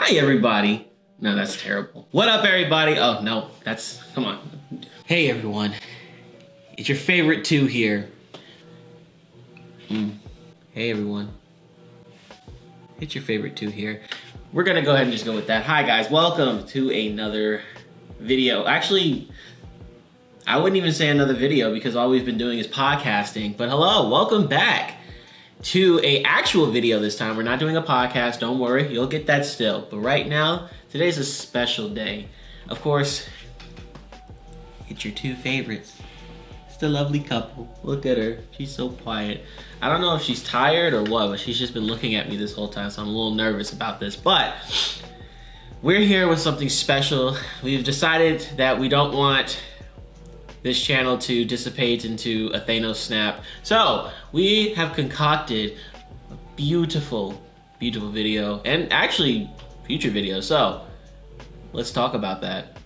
Hi, everybody. No, that's terrible. What up, everybody? Oh, no, come on. Hey, everyone. It's your favorite two here. Hey, everyone. It's your favorite two here. We're gonna go ahead and just go with that. Hi, guys. Welcome to another video. Actually, I wouldn't even say another video because all we've been doing is podcasting. But hello, welcome back to a actual video this time. We're not doing a podcast, don't worry, you'll get that still. But right now, today's a special day. Of course, it's your two favorites. It's the lovely couple. Look at her, she's so quiet. I don't know if she's tired or what, but she's just been looking at me this whole time, so I'm a little nervous about this. But we're here with something special. We've decided that we don't want this channel to dissipate into a Thanos snap. So we have concocted a beautiful, beautiful video and actually future video. So let's talk about that.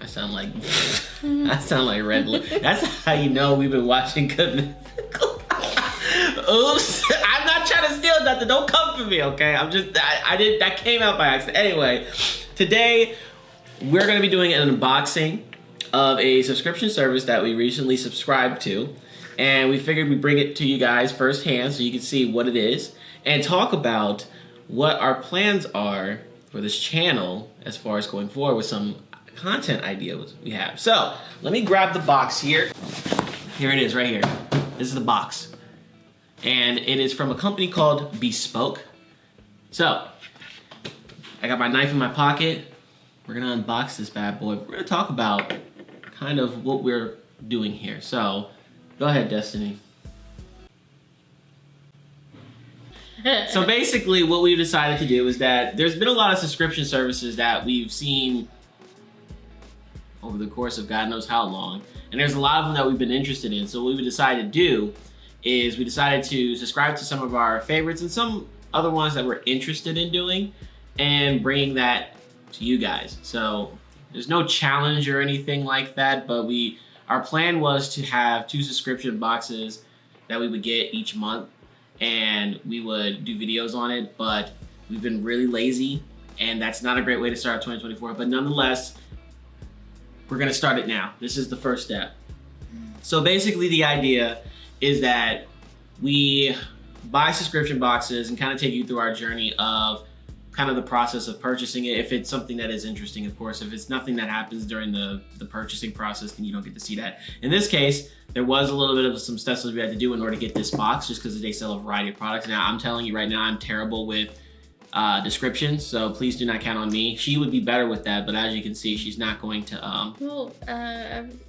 I sound like, I sound like Red. That's how you know we've been watching Good Mythical. Oops, I'm not trying to steal nothing. Don't come for me, okay? That came out by accident. Anyway, today we're gonna be doing an unboxing of a subscription service that we recently subscribed to, and we figured we'd bring it to you guys firsthand so you can see what it is and talk about what our plans are for this channel as far as going forward with some content ideas we have. So let me grab the box here. Here it is right here. This is the box, and it is from a company called Bespoke. So I got my knife in my pocket. We're gonna unbox this bad boy. We're gonna talk about kind of what we're doing here. So, go ahead, Destiny. So basically what we decided to do is that there's been a lot of subscription services that we've seen over the course of God knows how long. And there's a lot of them that we've been interested in. So what we decided to do is we decided to subscribe to some of our favorites and some other ones that we're interested in doing and bringing that to you guys. So there's no challenge or anything like that, but our plan was to have 2 subscription boxes that we would get each month, and we would do videos on it, but we've been really lazy, and that's not a great way to start 2024, but nonetheless, we're gonna start it now. This is the first step. So basically the idea is that we buy subscription boxes and kind of take you through our journey of kind of the process of purchasing it, if it's something that is interesting, of course. If it's nothing that happens during the purchasing process, then you don't get to see that. In this case, there was a little bit of some steps that we had to do in order to get this box, just because they sell a variety of products. Now, I'm telling you right now, I'm terrible with descriptions, so please do not count on me. She would be better with that, but as you can see, she's not going to. Well,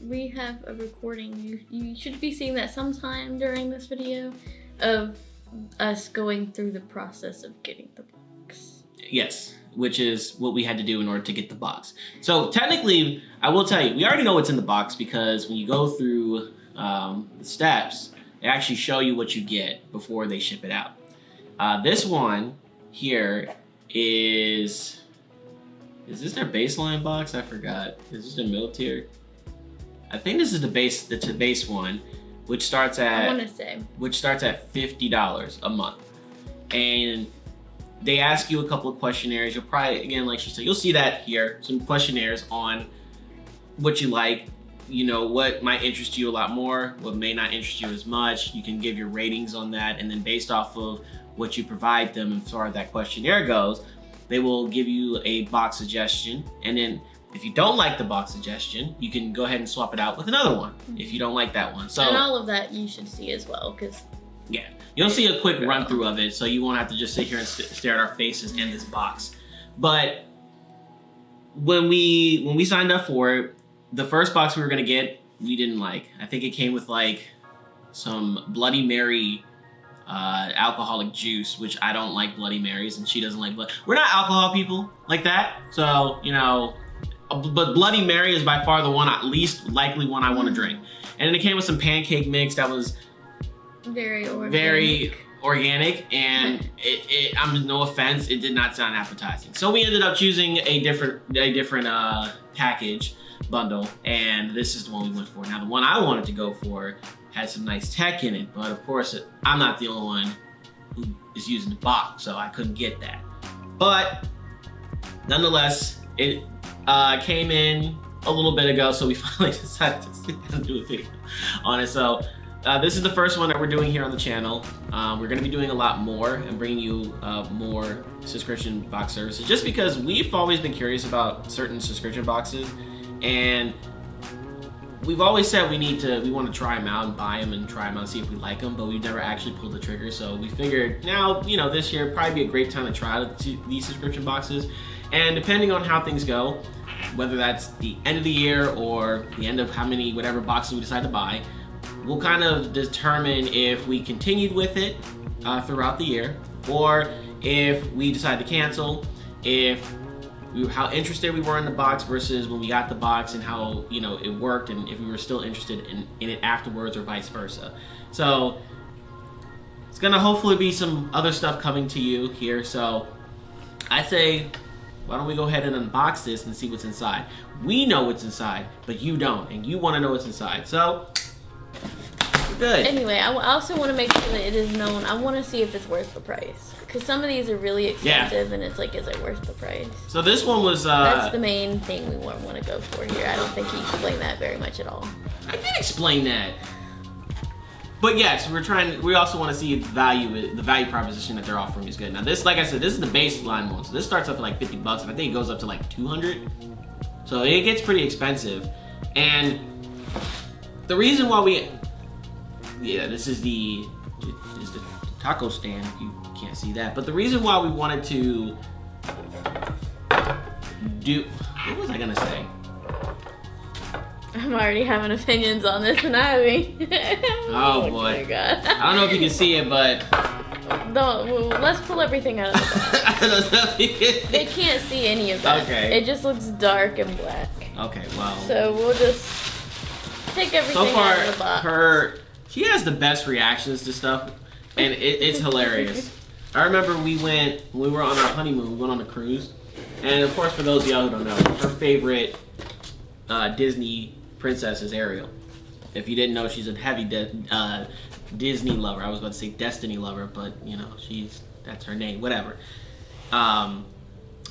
we have a recording. You should be seeing that sometime during this video of us going through the process of getting the box. Yes, which is what we had to do in order to get the box. So technically, I will tell you, we already know what's in the box because when you go through the steps, they actually show you what you get before they ship it out. This one here is this their baseline box? I forgot. Is this the middle tier? I think this is the base one, which starts at, I want to say, which starts at $50 a month. And they ask you a couple of questionnaires. You'll probably, again, like she said, you'll see that here, some questionnaires on what you like, you know, what might interest you a lot more, what may not interest you as much. You can give your ratings on that, and then based off of what you provide them as far as that questionnaire goes, they will give you a box suggestion. And then if you don't like the box suggestion, you can go ahead and swap it out with another one if you don't like that one. So, and all of that you should see as well, because yeah, you'll see a quick run through of it, so you won't have to just sit here and stare at our faces in this box. But when we signed up for it, the first box we were gonna get, we didn't like. I think it came with like some Bloody Mary alcoholic juice, which I don't like Bloody Marys, and she doesn't like blood. We're not alcohol people like that, so you know. But Bloody Mary is by far the one, at least likely one I want to drink. And then it came with some pancake mix that was very organic, and I'm no offense, it did not sound appetizing. So we ended up choosing a different package bundle, and this is the one we went for. Now the one I wanted to go for had some nice tech in it, but of course I'm not the only one who is using the box, so I couldn't get that. But nonetheless, it came in a little bit ago, so we finally decided to sit down and do a video on it. So this is the first one that we're doing here on the channel. We're going to be doing a lot more and bringing you more subscription box services, just because we've always been curious about certain subscription boxes, and we've always said we want to try them out and buy them and try them out and see if we like them, but we've never actually pulled the trigger. So we figured now, you know, this year would probably be a great time to try out these subscription boxes, and depending on how things go, whether that's the end of the year or the end of whatever boxes we decide to buy, we'll kind of determine if we continued with it throughout the year, or if we decide to cancel, how interested we were in the box versus when we got the box, and how, you know, it worked, and if we were still interested in it afterwards, or vice versa. So it's gonna hopefully be some other stuff coming to you here. So I say, why don't we go ahead and unbox this and see what's inside? We know what's inside, but you don't, and you want to know what's inside. So we're good. Anyway, I also want to make sure that it is known. I want to see if it's worth the price, because some of these are really expensive, and it's like, is it worth the price? So this one was that's the main thing we want to go for here. I don't think he explained that very much at all. I did explain that. But yes, we also want to see the value proposition that they're offering is good. Now this, like I said, this is the baseline one. So this starts off at like 50 bucks, and I think it goes up to like 200. So it gets pretty expensive. And the reason why this is the taco stand, if you can't see that. But the reason why we wanted to what was I gonna say? I'm already having opinions on this, and oh boy. God. I don't know if you can see it, but let's pull everything out of the box. I don't know if you can. They can't see any of that. Okay. It just looks dark and black. Okay, well. So we'll just take everything out of the box. She has the best reactions to stuff, and it's hilarious. I remember when we were on our honeymoon, we went on a cruise, and of course, for those of y'all who don't know, her favorite Disney princess is Ariel. If you didn't know, she's a heavy Disney lover. I was about to say Destiny lover, but you know, that's her name. Whatever.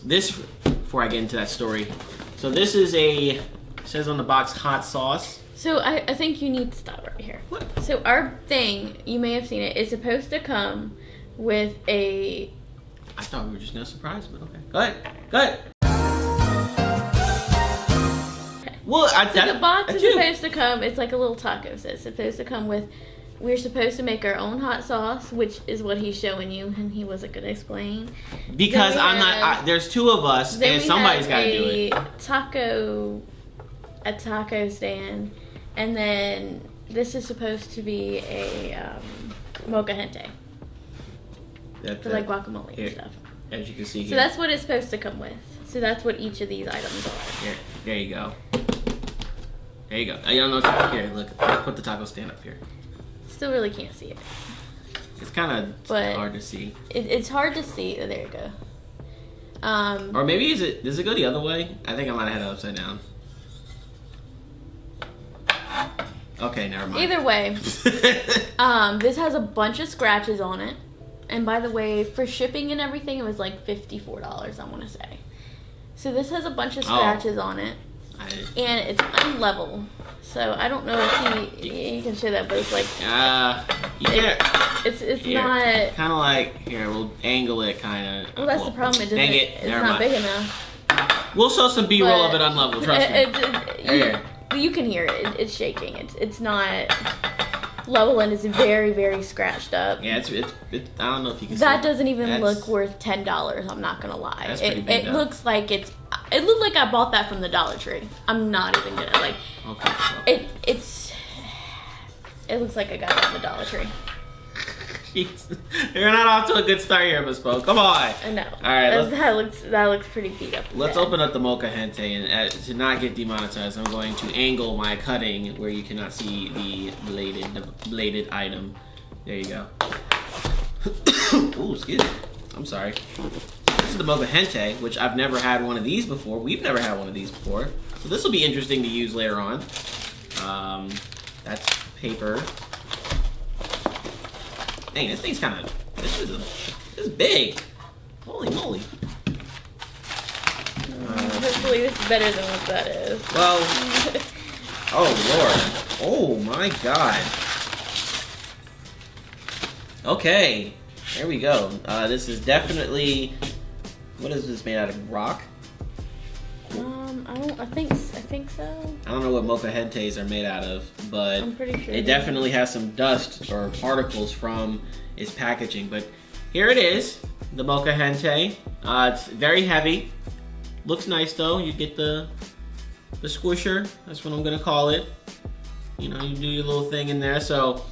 This, before I get into that story, so this is it says on the box, hot sauce. So I think you need to stop right here. What? So our thing, you may have seen it, is supposed to come with a... I thought we were just gonna surprise, but okay. Go ahead. Well, the box is supposed to come, it's like a little taco set. It's supposed to come with, we're supposed to make our own hot sauce, which is what he's showing you, and he wasn't going to explain. Because there's two of us, and somebody's got to do it. A taco stand, and then this is supposed to be a mocha gente. For like guacamole and stuff. As you can see here. So that's what it's supposed to come with. So that's what each of these items are. Here, there you go. There you go. I don't know. Here, look. I'll put the taco stand up here. Still really can't see it. It's kind of hard to see. It's hard to see. Oh, there you go. Or maybe does it go the other way? I think I might have had it upside down. Okay, never mind. Either way, this has a bunch of scratches on it. And by the way, for shipping and everything, it was like $54, I want to say. So this has a bunch of scratches on it. And it's unlevel. So I don't know if you can show that, but it's like... It's not... Kind of like... Here, we'll angle it kind of... Well, that's the problem. It doesn't... It's not big enough. We'll show some B-roll of it unlevel, trust me. You can hear it. It's shaking. It's not level, and it's very, very scratched up. Yeah, it's I don't know if you can see that. Doesn't even look worth $10. I'm not gonna lie. That's pretty big, it looks like it looked like I bought that from the Dollar Tree. I'm not even gonna like. Okay. It looks like I got it from the Dollar Tree. Jeez. You're not off to a good start here, Bespoke. Come on. I know. All right. That looks pretty beat up. Let's open up the mocha gente, and to not get demonetized, I'm going to angle my cutting where you cannot see the bladed item. There you go. Ooh, excuse me. I'm sorry. This is the mocha gente, which I've never had one of these before. We've never had one of these before, so this will be interesting to use later on. That's paper. Dang, this thing's kind of, this is big. Holy moly. Hopefully this is better than what that is. Well, oh Lord. Oh my God. Okay, there we go. This is definitely, what is this made out of? Rock? I think so. I don't know what mocha hentais are made out of, but I'm pretty sure it definitely has some dust or particles from its packaging. But here it is, the mocha hentai. It's very heavy. Looks nice though. You get the squisher. That's what I'm gonna call it. You know, you do your little thing in there. So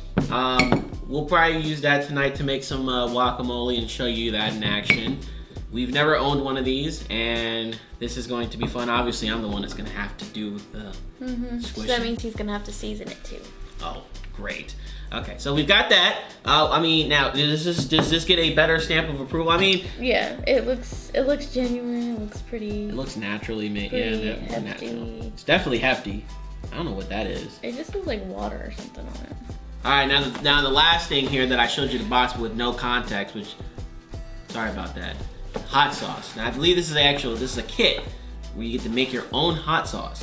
we'll probably use that tonight to make some guacamole and show you that in action. We've never owned one of these, and this is going to be fun. Obviously, I'm the one that's going to have to do the squishing. So that means he's going to have to season it too. Oh, great. Okay, so we've got that. I mean, now, does this get a better stamp of approval? I mean... Yeah, it looks genuine. It looks pretty... It looks naturally made. Pretty Yeah, hefty. natural. It's definitely hefty. I don't know what that is. It just looks like water or something on it. All right, now the last thing here that I showed you the box with no context, which... Sorry about that. Hot sauce. Now I believe this is a kit where you get to make your own hot sauce,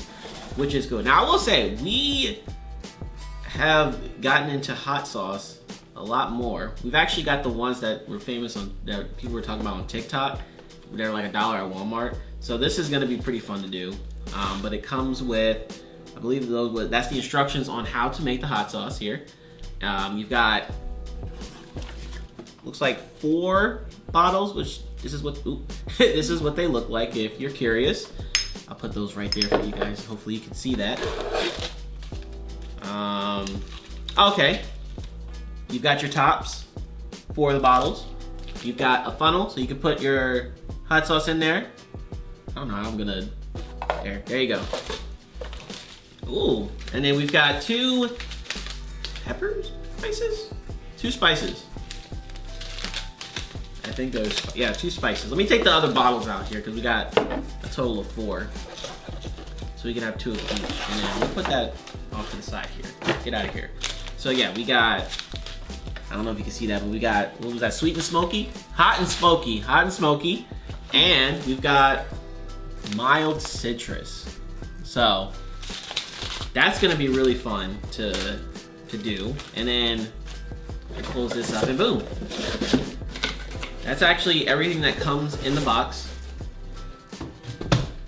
which is good. Now I will say we have gotten into hot sauce a lot more. We've actually got the ones that were famous on that people were talking about on TikTok. They're like $1 at Walmart. So this is gonna be pretty fun to do. But it comes with, I believe that's the instructions on how to make the hot sauce here. You've got looks like 4 bottles, which this is what they look like if you're curious. I'll put those right there for you guys. Hopefully you can see that. Okay. You've got your tops for the bottles. You've got a funnel so you can put your hot sauce in there. I don't know how I'm gonna, there you go. Ooh, and then we've got 2 2 spices. I think there's, 2 spices. Let me take the other bottles out here because we got a total of 4. So we can have 2 of each. And then we'll put that off to the side here. Get out of here. So yeah, we got, I don't know if you can see that, but we got, what was that, sweet and smoky? Hot and smoky. And we've got mild citrus. So that's gonna be really fun to do. And then I close this up and boom. That's actually everything that comes in the box.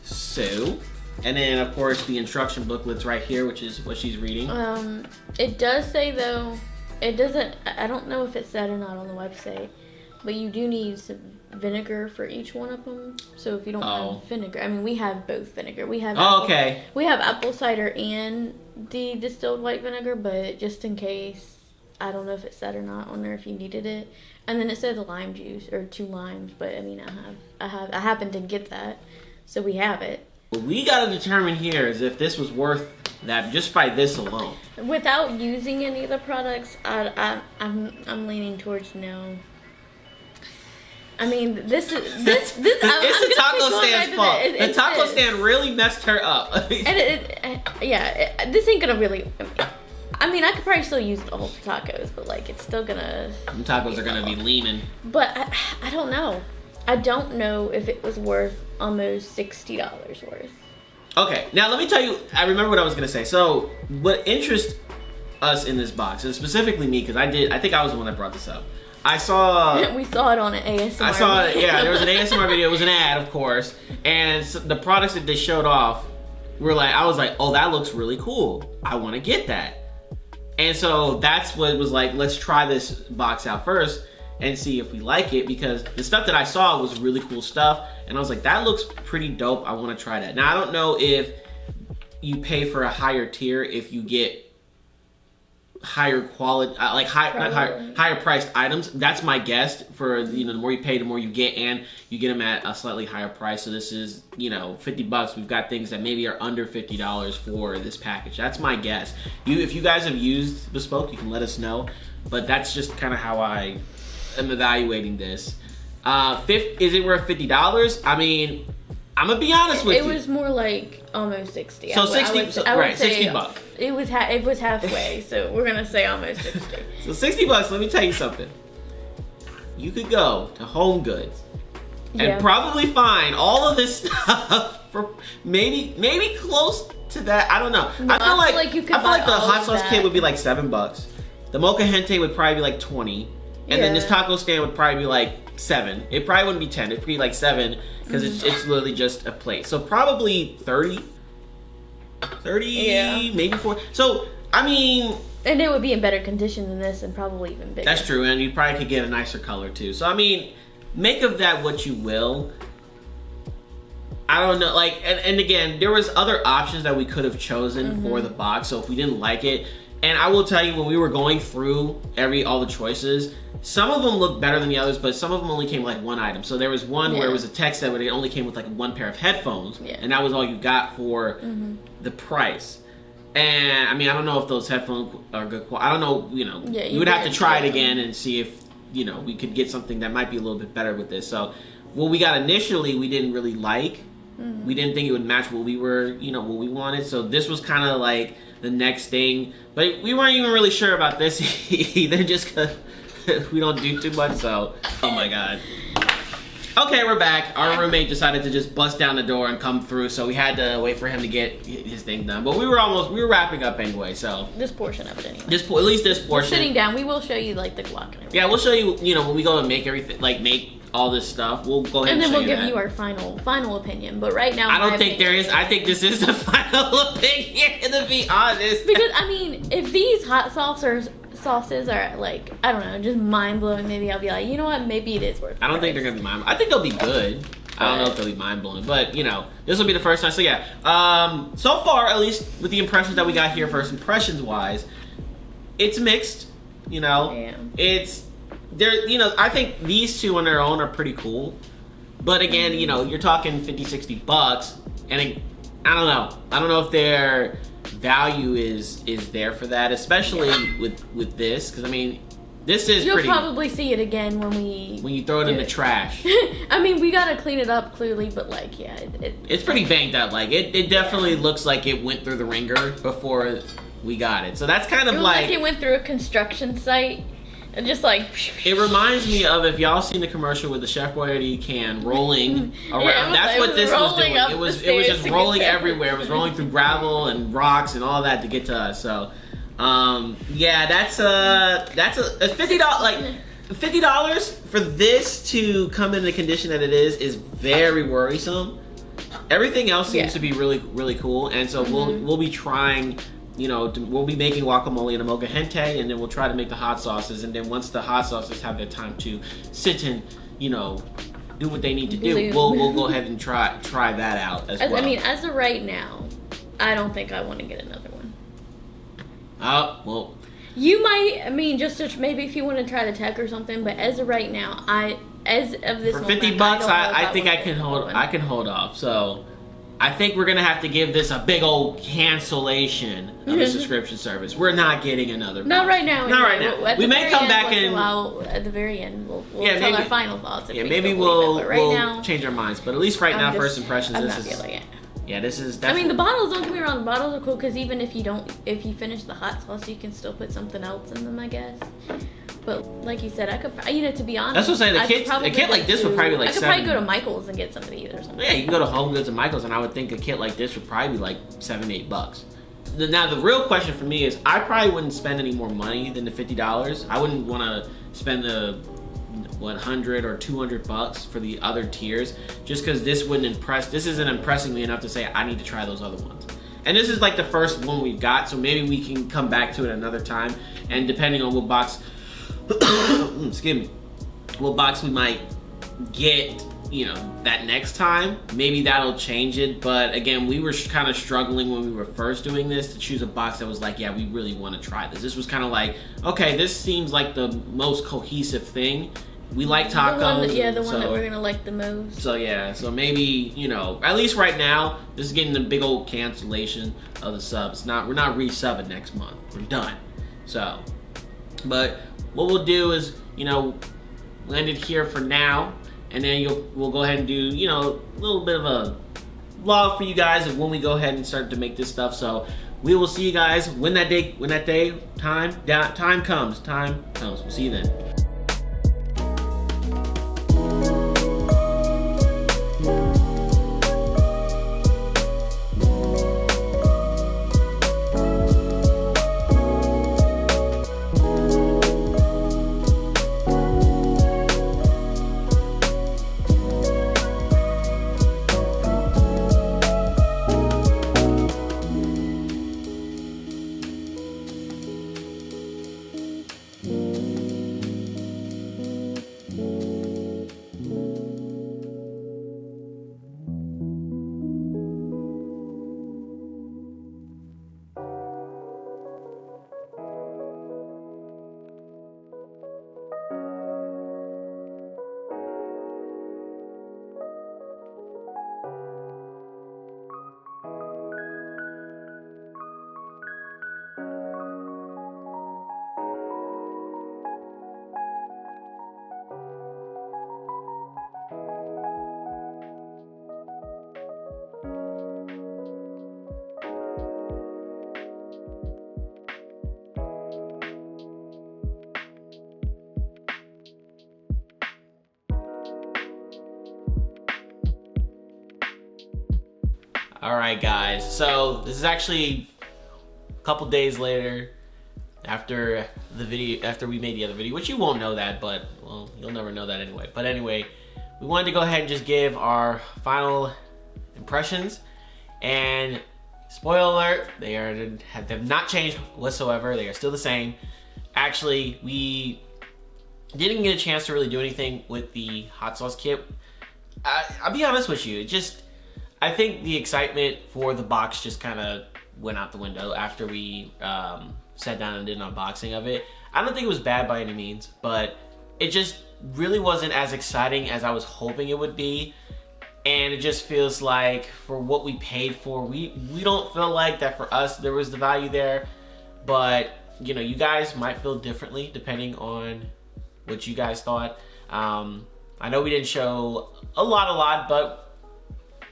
So, and then of course the instruction booklet's right here, which is what she's reading. It does say though, it doesn't, I don't know if it said or not on the website, but you do need some vinegar for each one of them. So if you don't have vinegar, I mean we have both vinegar. We have we have apple cider and the distilled white vinegar, but just in case, I don't know if it said or not on there if you needed it. And then it says lime juice or 2 limes, but I mean I happen to get that, so we have it. What we gotta determine here is if this was worth that just by this alone. Without using any of the products, I'm leaning towards no. I mean, this is it's the taco stand's fault. The taco stand really messed her up. This ain't gonna really. I mean, I could probably still use it all for tacos, but like, it's still gonna. Them tacos are gonna be leaning. But I don't know. I don't know if it was worth almost $60 worth. Okay, now let me tell you. I remember what I was gonna say. So, what interests us in this box, and specifically me, because I think I was the one that brought this up. I saw. We saw it on an ASMR. I saw it. Yeah, there was an ASMR video. It was an ad, of course, and the products that they showed off were like, I was like, oh, that looks really cool. I want to get that. And so that's what it was like, let's try this box out first and see if we like it, because the stuff that I saw was really cool stuff. And I was like, that looks pretty dope. I want to try that. Now, I don't know if you pay for a higher tier if you get higher quality, higher priced items. That's my guess. For the more you pay, the more you get, and you get them at a slightly higher price. So this is $50. We've got things that maybe are under $50 for this package. That's my guess. If you guys have used Bespoke, you can let us know. But that's just kind of how I am evaluating this. Is it worth $50? I mean, I'm gonna be honest with you. It was more like almost 60. So 60, right? $60. It was halfway, so we're gonna say almost 60. So $60. Let me tell you something. You could go to Home Goods and probably find all of this stuff for maybe close to that. I don't know. No, I feel like the hot sauce kit would be like $7. The mocha hente would probably be like 20, and then this taco stand would probably be like 7. It probably wouldn't be 10. It'd be like 7 because it's literally just a plate. So probably 30, maybe 40. So I mean, and it would be in better condition than this, and probably even bigger. That's true, and you probably could get a nicer color too. So I mean, make of that what you will. I don't know, like, and again, there was other options that we could have chosen for the box. So if we didn't like it, and I will tell you, when we were going through all the choices, some of them looked better than the others, but some of them only came with like one item. So there was one where it was a tech set, but it only came with like one pair of headphones, and that was all you got for the price. And I mean, I don't know if those headphones are good quality. I don't know, you would have to try it again and see if, we could get something that might be a little bit better with this. So what we got initially, we didn't really like. We didn't think it would match what we were, what we wanted. So this was kind of like the next thing. But we weren't even really sure about this either, just because we don't do too much. So, oh my God. Okay, we're back. Our roommate decided to just bust down the door and come through, so we had to wait for him to get his thing done. But we were wrapping up anyway, so. This portion of it anyway. At least this portion. We're sitting down. We will show you like the Glock and everything. Yeah, we'll show you, when we go and make everything, like make all this stuff, we'll go ahead and show you that. And then we'll give you our final opinion. But right now, I don't think there is. I think this is the final opinion, to be honest. Because, I mean, if these hot sauces are like, I don't know, just mind-blowing, maybe I'll be like, you know what, maybe it is worth it. I don't think they're gonna be mind-blowing. I think they'll be good. I don't know if they'll be mind-blowing, but this will be the first time. So yeah, so far, at least with the impressions that we got here, first impressions wise, it's mixed. It's there. I think these two on their own are pretty cool, but again, you're talking $50-$60, and I don't know if they're value is there for that, especially with this, because I mean, this is you'll probably see it again when you throw it in the trash. I mean, we gotta clean it up clearly, but like, it's pretty banged up. Like it definitely looks like it went through the ringer before we got it. So that's kind of like it went through a construction site. And just like it reminds me of, if y'all seen the commercial with the Chef Boyardee can rolling around. That's what this was doing. It was just rolling everywhere. It was rolling through gravel and rocks and all that to get to us. So yeah, that's a $50, like $50 for this to come in the condition that it is very worrisome. Everything else seems to be really, really cool, and so we'll be trying. We'll be making guacamole and a mocha hente, and then we'll try to make the hot sauces. And then once the hot sauces have their time to sit and, do what they need to do, we'll go ahead and try that out as well. I mean, as of right now, I don't think I want to get another one. Well. You might, I mean, just to, maybe if you want to try the tech or something, but as of right now, as of this for $50, I think I can hold off. So I think we're gonna have to give this a big old cancellation of the subscription service. We're not getting another box. Not right now. Not right now. We may come back and at the very end, we'll tell our final thoughts. Maybe we'll change our minds. But at least right now, first impressions. This is. I mean, the bottles. Don't get me wrong. The bottles are cool because even if you finish the hot sauce, you can still put something else in them, I guess. But like you said, I could, to be honest, that's what I'm saying. A kit like this would probably be like. I could probably go to Michael's and get some of these or something. Yeah, you can go to Home Goods and Michael's, and I would think a kit like this would probably be like $7-8. Now the real question for me is, I probably wouldn't spend any more money than the $50. I wouldn't want to spend the $100 or $200 for the other tiers, just because this wouldn't impress. This isn't impressing me enough to say I need to try those other ones. And this is like the first one we've got, so maybe we can come back to it another time. And depending on what box. Excuse me, what box we might get, that next time, maybe that'll change it. But again, we were kind of struggling when we were first doing this to choose a box that was like, yeah, we really want to try this. This was kind of like, okay, this seems like the most cohesive thing. We like tacos. The one that we're gonna like the most. So yeah, so maybe, at least right now, this is getting the big old cancellation of the subs. We're not re-subbing next month. We're done. So, but what we'll do is, we'll end it here for now, and then we'll go ahead and do, a little bit of a vlog for you guys of when we go ahead and start to make this stuff. So we will see you guys when that time comes. We'll see you then. All right, guys. So this is actually a couple days later after we made the other video, which you won't know that, but well, you'll never know that anyway. But anyway, we wanted to go ahead and just give our final impressions. And spoiler alert, they have not changed whatsoever. They are still the same. Actually, we didn't get a chance to really do anything with the hot sauce kit. I'll be honest with you, I think the excitement for the box just kind of went out the window after we sat down and did an unboxing of it. I don't think it was bad by any means, but it just really wasn't as exciting as I was hoping it would be. And it just feels like for what we paid for, we don't feel like that for us there was the value there. But you know, you guys might feel differently depending on what you guys thought. I know we didn't show a lot, but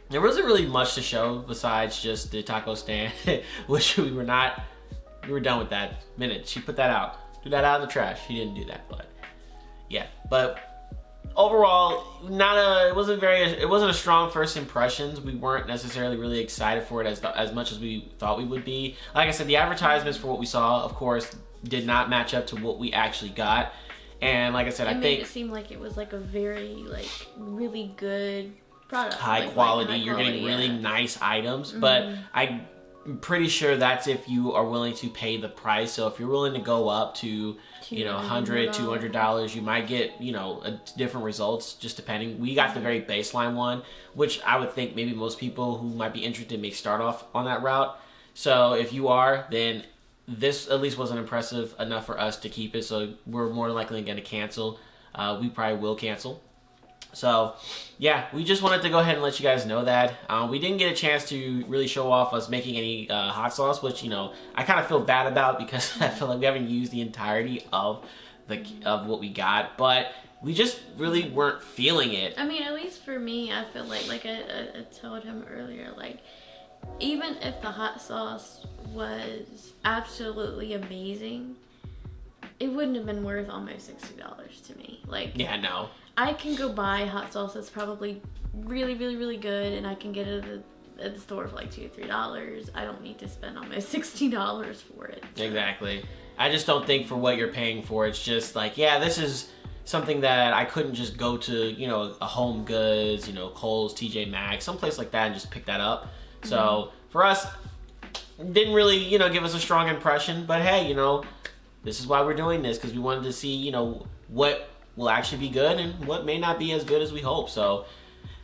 there wasn't really much to show besides just the taco stand, which we were done with that minute. She put that out. Threw that out in the trash. She didn't do that, but yeah. But overall, it wasn't a strong first impressions. We weren't necessarily really excited for it as much as we thought we would be. Like I said, the advertisements for what we saw, of course, did not match up to what we actually got. And like I said, I think it seemed like it was like a very really good product, high quality. You're getting really nice items, but I'm pretty sure that's if you are willing to pay the price. So if you're willing to go up to $100, $200, you might get different results just depending. We got the very baseline one, which I would think maybe most people who might be interested may start off on that route. So if you are, then this at least wasn't impressive enough for us to keep it. So we're more likely going to cancel. We probably will cancel. So yeah, we just wanted to go ahead and let you guys know that. We didn't get a chance to really show off us making any hot sauce, which I kind of feel bad about because I feel like we haven't used the entirety of what we got, but we just really weren't feeling it. I mean, at least for me, I feel like I told him earlier, even if the hot sauce was absolutely amazing, it wouldn't have been worth almost $60 to me. Yeah, no. I can go buy hot sauce that's probably really, really, really good, and I can get it at the store for $2 or $3. I don't need to spend almost $60 for it. So. Exactly. I just don't think for what you're paying for, it's just yeah, this is something that I couldn't just go to, a Home Goods, Kohl's, TJ Maxx, someplace like that and just pick that up. So for us, it didn't really, give us a strong impression, but hey, this is why we're doing this, because we wanted to see, what will actually be good and what may not be as good as we hope. So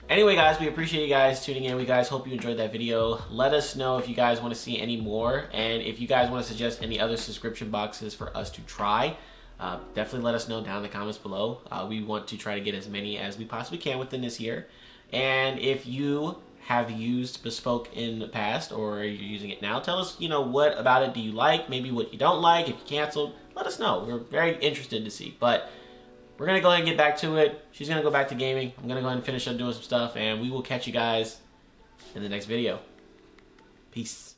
anyway, guys, we appreciate you guys tuning in. We guys hope you enjoyed that video. Let us know if you guys want to see any more, and if you guys want to suggest any other subscription boxes for us to try, definitely let us know down in the comments below. We want to try to get as many as we possibly can within this year. And if you have used Bespoke in the past, or you're using it now, tell us, what about it do you like, maybe what you don't like. If you canceled, let us know. We're very interested to see. But we're going to go ahead and get back to it. She's going to go back to gaming. I'm going to go ahead and finish up doing some stuff, and we will catch you guys in the next video. Peace.